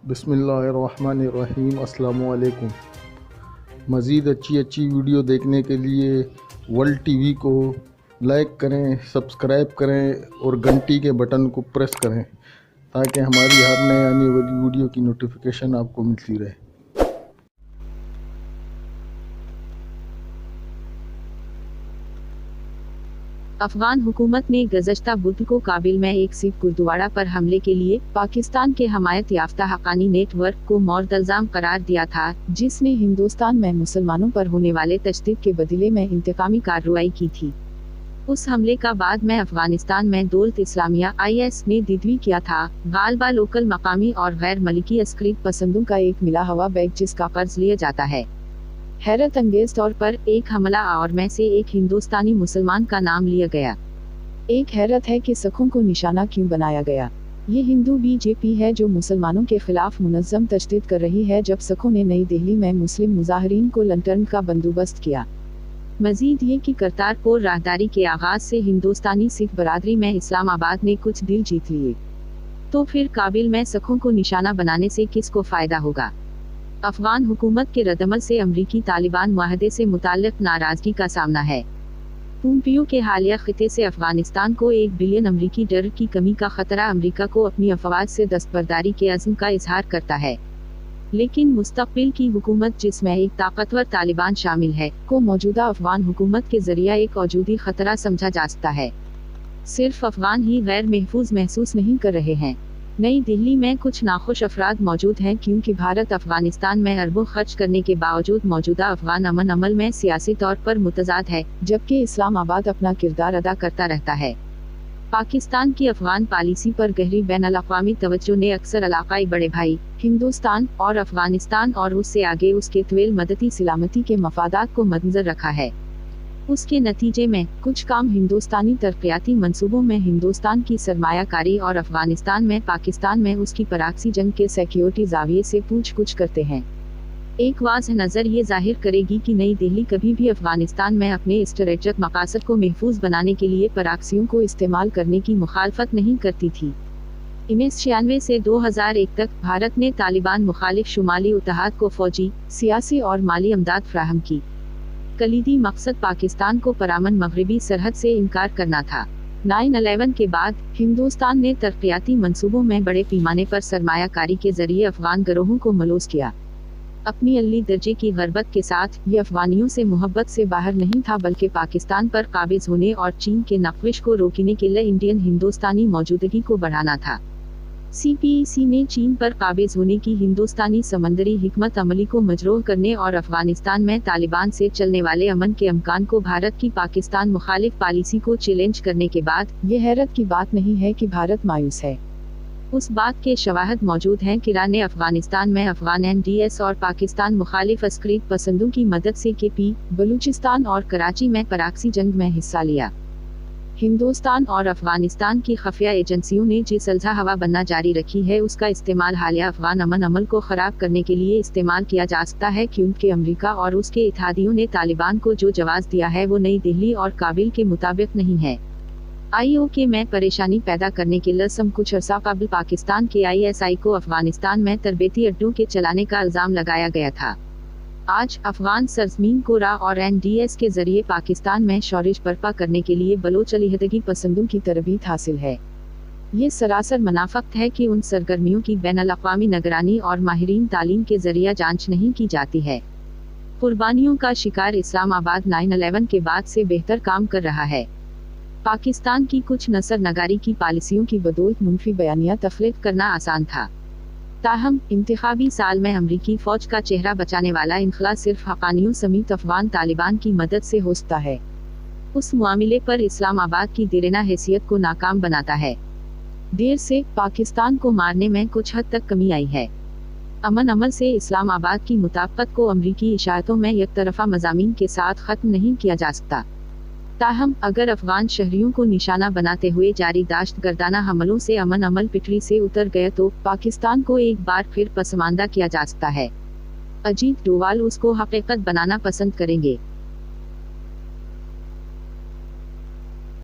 बिस्मिल्लाहिर्रहमानिर्रहीम। अस्सलाम वालेकुम। मज़ीद अच्छी वीडियो देखने के लिए वर्ल्ड टीवी को लाइक करें, सब्सक्राइब करें और घंटी के बटन को प्रेस करें ताकि हमारी हर नए आने वाली वीडियो की नोटिफिकेशन आपको मिलती रहे। अफगान हुकूमत ने गुज़श्ता बुध को काबिल में एक सिख गुरुद्वारा पर हमले के लिए पाकिस्तान के हमायत याफ्ता हक़ानी नेटवर्क को मौत इल्ज़ाम करार दिया था, जिसने हिंदुस्तान में मुसलमानों पर होने वाले तशद्दुद के बदले में इंतकामी कार्रवाई की थी। उस हमले का बाद में अफगानिस्तान में दौलत इस्लामिया (IS) ने दिधवी किया था। गालबा लोकल मकामी और गैर मलिकी अस्करी पसंदों का एक मिला हवा बैग जिसका कर्ज लिया जाता है। हैरत अंगेज तौर पर एक हमला और में से एक हिंदुस्तानी मुसलमान का नाम लिया गया। एक हैरत है कि सिखों को निशाना क्यों बनाया गया। ये हिंदू BJP है जो मुसलमानों के खिलाफ मुनज़्ज़म तशद्दुद कर रही है, जब सिखों ने नई दिल्ली में मुस्लिम मुज़ाहिरीन को लंटर्न का बंदोबस्त किया। मजीद ये कि करतारपुर राहदारी के आगाज से हिंदुस्तानी सिख बरादरी में इस्लामाबाद ने कुछ दिल जीत लिए, तो फिर काबिल में सिखों को निशाना बनाने से किसको फ़ायदा होगा। अफगान हुकूमत के रद्दमल से अमरीकी तालिबान मुआहदे से मुताल्लिक़ नाराज़गी का सामना है। पोम्पियो के हालिया खिते से अफगानिस्तान को $1 बिलियन अमरीकी डॉलर की कमी का खतरा अमरीका को अपनी अफवाज से दस्तबरदारी के अज़्म का इजहार करता है, लेकिन मुस्तक़बिल की हुकूमत जिसमें एक ताकतवर तालिबान शामिल है को मौजूदा अफगान हुकूमत के जरिए एक औजूदी खतरा समझा जा सकता है। सिर्फ अफगान ही गैर महफूज महसूस नहीं कर रहे हैं। नई दिल्ली में कुछ नाखुश अफराद मौजूद हैं क्योंकि भारत अफगानिस्तान में अरबों खर्च करने के बावजूद मौजूदा अफगान अमन अमल में सियासी तौर पर मुतज़ाद है, जबकि इस्लामाबाद अपना किरदार अदा करता रहता है। पाकिस्तान की अफगान पॉलिसी पर गहरी बैनुल-अक़वामी तवज्जो ने अक्सर इलाक़ाई बड़े भाई हिंदुस्तान और अफगानिस्तान और उससे आगे उसके तवील मदती सलामती के मफादात को मद्देनज़र रखा है। उसके नतीजे में कुछ काम हिंदुस्तानी तरक्याती मंसूबों में हिंदुस्तान की सरमायाकारी और अफगानिस्तान में पाकिस्तान में उसकी पराक्सी जंग के सिक्योरिटी ज़ाविये से पूछ-गुछ करते हैं। एक वाज़ह नज़र ये जाहिर करेगी कि नई दिल्ली कभी भी अफगानिस्तान में अपने स्ट्रेटेजिक मकासद को महफूज बनाने के लिए पराक्सियों को इस्तेमाल करने की मुखालफत नहीं करती थी। 1996 से 2001 तक भारत ने तालिबान मुखालिफ शुमाली इत्तेहाद को फौजी, सियासी और माली इमदाद फराहम की। कलीदी मकसद पाकिस्तान को परअमन मगरबी सरहद से इनकार करना था। 9/11 के बाद हिंदुस्तान ने तरक्याती मंसूबों में बड़े पैमाने पर सरमायाकारी के जरिए अफगान गिरोहों को मलूस किया। अपनी अली दर्जे की गरबत के साथ ये अफगानियों से मोहब्बत से बाहर नहीं था, बल्कि पाकिस्तान पर काबिज होने और चीन के नक्विश को रोकने के लिए इंडियन हिंदुस्तानी मौजूदगी को बढ़ाना था। CPEC ने चीन पर काबिज होने की हिंदुस्तानी समंदरी हिकमत अमली को मजरूह करने और अफगानिस्तान में तालिबान से चलने वाले अमन के अमकान को भारत की पाकिस्तान मुखालिफ पॉलिसी को चैलेंज करने के बाद ये हैरत की बात नहीं है कि भारत मायूस है। उस बात के शवाहद मौजूद हैं कि ईरान ने अफगानिस्तान में अफगान NDS और पाकिस्तान मुखालिफ अस्करी पसंदों की मदद से KP, बलूचिस्तान और कराची में पराक्सी जंग में हिस्सा लिया। हिंदुस्तान और अफगानिस्तान की खुफिया एजेंसियों ने जिस अल्झा हवा बनना जारी रखी है, उसका इस्तेमाल हालिया अफगान अमन अमल को ख़राब करने के लिए इस्तेमाल किया जा सकता है, क्योंकि अमेरिका और उसके इत्तेहादियों ने तालिबान को जो जवाब दिया है वो नई दिल्ली और काबिल के मुताबिक नहीं है। IOK में परेशानी पैदा करने के लिए कुछ अरसा कबल पाकिस्तान के ISI को अफगानिस्तान में तरबेती अड्डों के चलाने का इल्ज़ाम लगाया गया था। आज अफगान सरजमीन को रा और NDS के जरिए पाकिस्तान में शौरिश बर्पा करने के लिए बलोच अलीहदगी पसंदों की तरबीत हासिल है। ये सरासर मुनाफिक है कि उन सरगर्मियों की बैनुल-अक़वामी निगरानी और माहिरीन तालीम के जरिए जांच नहीं की जाती है। कुर्बानियों का शिकार इस्लामाबाद 9/11 के बाद से बेहतर काम कर रहा है। पाकिस्तान की कुछ नसर नगारी की पॉलिसियों की बदौलत मुनफी बयानिया तख्लीक करना आसान था। ताहम इंतखाबी साल में अमरीकी फौज का चेहरा बचाने वाला इनखला सिर्फ हक़ानियों समेत अफगान तालिबान की मदद से हो सकता है। उस मामले पर इस्लामाबाद की देरेना हैसियत को नाकाम बनाता है। देर से पाकिस्तान को मारने में कुछ हद तक कमी आई है। अमन अमल से इस्लामाबाद की मुताबिकत को अमरीकी इशारतों में एक तरफा मज़ामीन के साथ ख़त्म नहीं किया जा सकता। ताहम अगर अफगान शहरियों को निशाना बनाते हुए जारी दाश्त गर्दाना हमलों से अमन अमल पिटरी से उतर गया तो पाकिस्तान को एक बार फिर पसमानदा किया जा सकता है। अजीत डोवाल उसको हकीकत बनाना पसंद करेंगे।